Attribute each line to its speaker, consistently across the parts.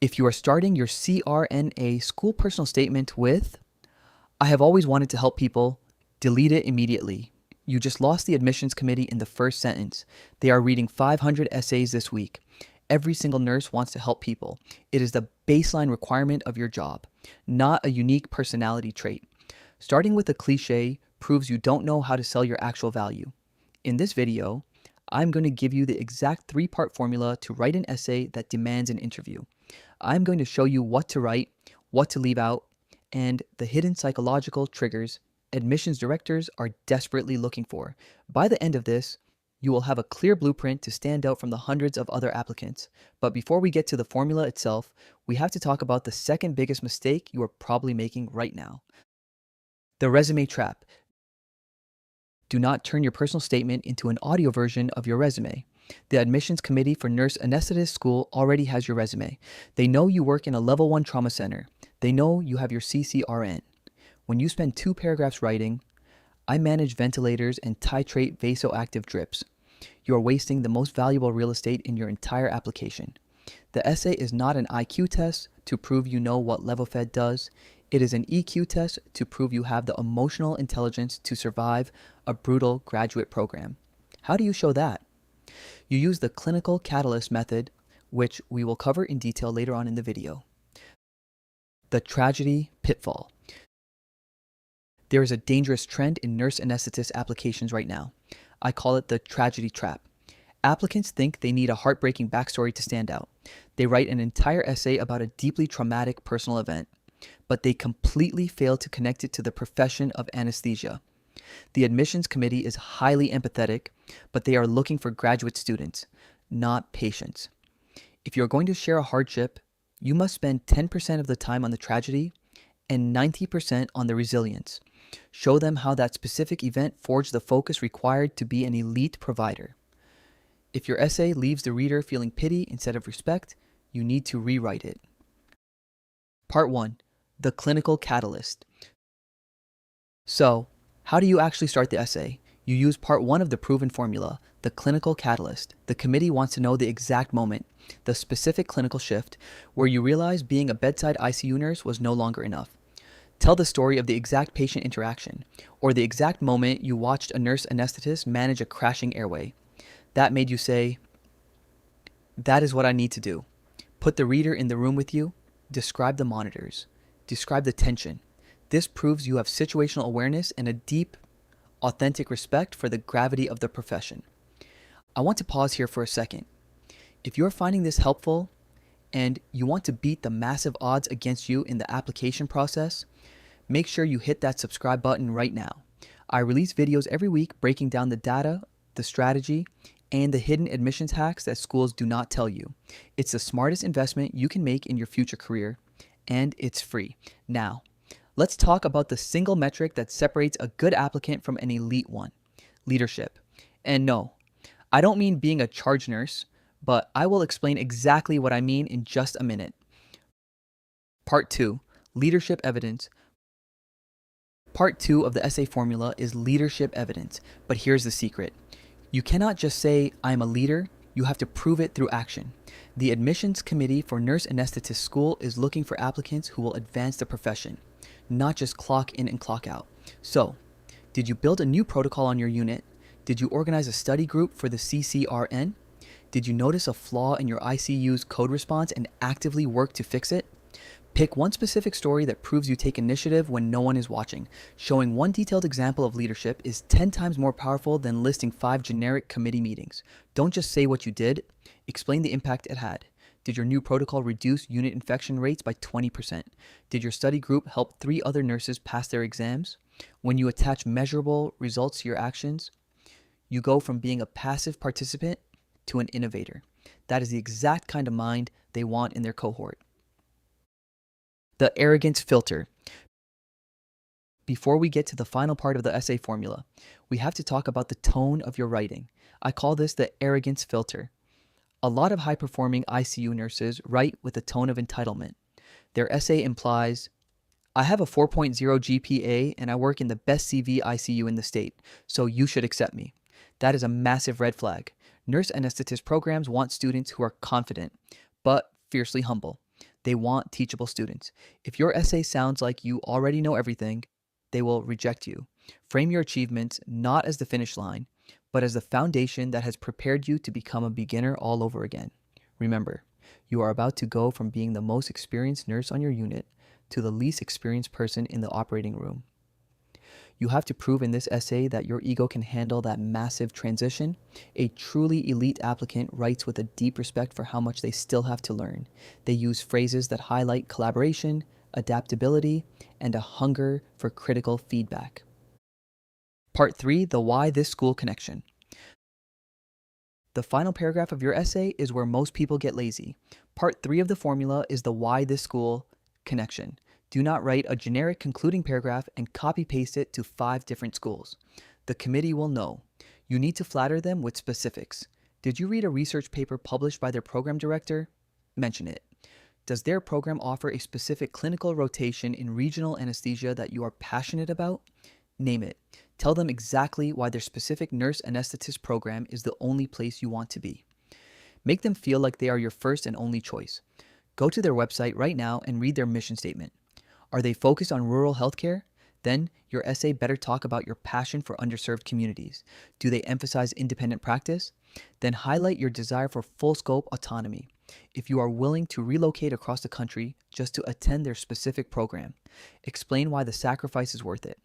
Speaker 1: If you are starting your CRNA school personal statement with, "I have always wanted to help people," delete it immediately. You just lost the admissions committee in the first sentence. They are reading 500 essays this week. Every single nurse wants to help people. It is the baseline requirement of your job, not a unique personality trait. Starting with a cliche proves you don't know how to sell your actual value. In this video, I'm going to give you the exact 3-part formula to write an essay that demands an interview. I'm going to show you what to write, what to leave out, and the hidden psychological triggers admissions directors are desperately looking for. By the end of this, you will have a clear blueprint to stand out from the hundreds of other applicants. But before we get to the formula itself, we have to talk about the second biggest mistake you are probably making right now. The resume trap. Do not turn your personal statement into an audio version of your resume. The admissions committee for Nurse Anesthetists school already has your resume. They know you work in a level 1 trauma center. They know you have your CCRN. When you spend 2 paragraphs writing, "I manage ventilators and titrate vasoactive drips," you are wasting the most valuable real estate in your entire application. The essay is not an IQ test to prove you know what LevelFed does. It is an EQ test to prove you have the emotional intelligence to survive a brutal graduate program. How do you show that? You use the clinical catalyst method, which we will cover in detail later on in the video. The tragedy pitfall. There is a dangerous trend in nurse anesthetist applications right now. I call it the tragedy trap. Applicants think they need a heartbreaking backstory to stand out. They write an entire essay about a deeply traumatic personal event, but they completely fail to connect it to the profession of anesthesia. The admissions committee is highly empathetic, but they are looking for graduate students, not patients. If you're going to share a hardship, you must spend 10% of the time on the tragedy and 90% on the resilience. Show them how that specific event forged the focus required to be an elite provider. If your essay leaves the reader feeling pity instead of respect, you need to rewrite it. Part 1. The clinical catalyst. So, how do you actually start the essay? You use part 1 of the proven formula, the clinical catalyst. The committee wants to know the exact moment, the specific clinical shift, where you realize being a bedside ICU nurse was no longer enough. Tell the story of the exact patient interaction, or the exact moment you watched a nurse anesthetist manage a crashing airway. That made you say, "That is what I need to do." Put the reader in the room with you. Describe the monitors. Describe the tension. This proves you have situational awareness and a deep, authentic respect for the gravity of the profession. I want to pause here for a second. If you're finding this helpful and you want to beat the massive odds against you in the application process, make sure you hit that subscribe button right now. I release videos every week breaking down the data, the strategy, and the hidden admissions hacks that schools do not tell you. It's the smartest investment you can make in your future career, and it's free. Now, let's talk about the single metric that separates a good applicant from an elite one: leadership. And no, I don't mean being a charge nurse, but I will explain exactly what I mean in just a minute. Part 2. Leadership evidence. Part 2 of the essay formula is leadership evidence, but here's the secret. You cannot just say, "I'm a leader." You have to prove it through action. The admissions committee for Nurse Anesthetist school is looking for applicants who will advance the profession, not just clock in and clock out. So, did you build a new protocol on your unit? Did you organize a study group for the CCRN? Did you notice a flaw in your ICU's code response and actively work to fix it? Pick one specific story that proves you take initiative when no one is watching. Showing one detailed example of leadership is 10 times more powerful than listing 5 generic committee meetings. Don't just say what you did, explain the impact it had. Did your new protocol reduce unit infection rates by 20%? Did your study group help 3 other nurses pass their exams? When you attach measurable results to your actions, you go from being a passive participant to an innovator. That is the exact kind of mind they want in their cohort. The arrogance filter. Before we get to the final part of the essay formula, we have to talk about the tone of your writing. I call this the arrogance filter. A lot of high-performing ICU nurses write with a tone of entitlement. Their essay implies, "I have a 4.0 GPA and I work in the best CV ICU in the state, so you should accept me." That is a massive red flag. Nurse anesthetist programs want students who are confident, but fiercely humble. They want teachable students. If your essay sounds like you already know everything, they will reject you. Frame your achievements not as the finish line, but as the foundation that has prepared you to become a beginner all over again. Remember, you are about to go from being the most experienced nurse on your unit to the least experienced person in the operating room. You have to prove in this essay that your ego can handle that massive transition. A truly elite applicant writes with a deep respect for how much they still have to learn. They use phrases that highlight collaboration, adaptability, and a hunger for critical feedback. Part 3, the why this school connection. The final paragraph of your essay is where most people get lazy. Part 3 of the formula is the why this school connection. Do not write a generic concluding paragraph and copy paste it to 5 different schools. The committee will know. You need to flatter them with specifics. Did you read a research paper published by their program director? Mention it. Does their program offer a specific clinical rotation in regional anesthesia that you are passionate about? Name it. Tell them exactly why their specific nurse anesthetist program is the only place you want to be. Make them feel like they are your first and only choice. Go to their website right now and read their mission statement. Are they focused on rural healthcare? Then your essay better talk about your passion for underserved communities. Do they emphasize independent practice? Then highlight your desire for full scope autonomy. If you are willing to relocate across the country just to attend their specific program, explain why the sacrifice is worth it.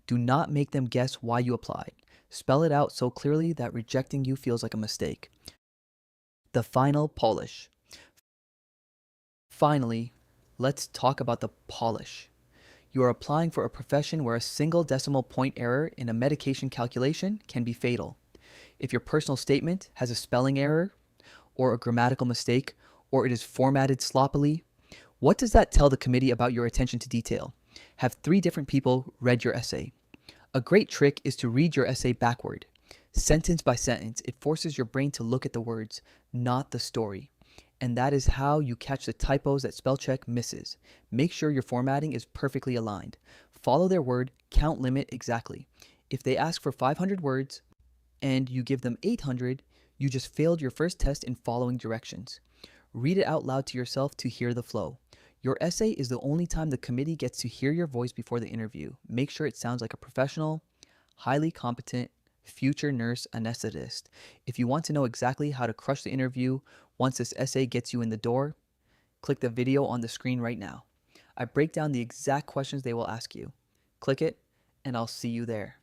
Speaker 1: Do not make them guess why you applied. Spell it out so clearly that rejecting you feels like a mistake. The final polish. Finally, let's talk about the polish. You are applying for a profession where a single decimal point error in a medication calculation can be fatal. If your personal statement has a spelling error, or a grammatical mistake, or it is formatted sloppily, what does that tell the committee about your attention to detail? Have 3 different people read your essay. A great trick is to read your essay backward. Sentence by sentence, it forces your brain to look at the words, not the story. And that is how you catch the typos that spell check misses. Make sure your formatting is perfectly aligned. Follow their word count limit exactly. If they ask for 500 words and you give them 800, you just failed your first test in following directions. Read it out loud to yourself to hear the flow. Your essay is the only time the committee gets to hear your voice before the interview. Make sure it sounds like a professional, highly competent, future nurse anesthetist. If you want to know exactly how to crush the interview once this essay gets you in the door, click the video on the screen right now. I break down the exact questions they will ask you. Click it, and I'll see you there.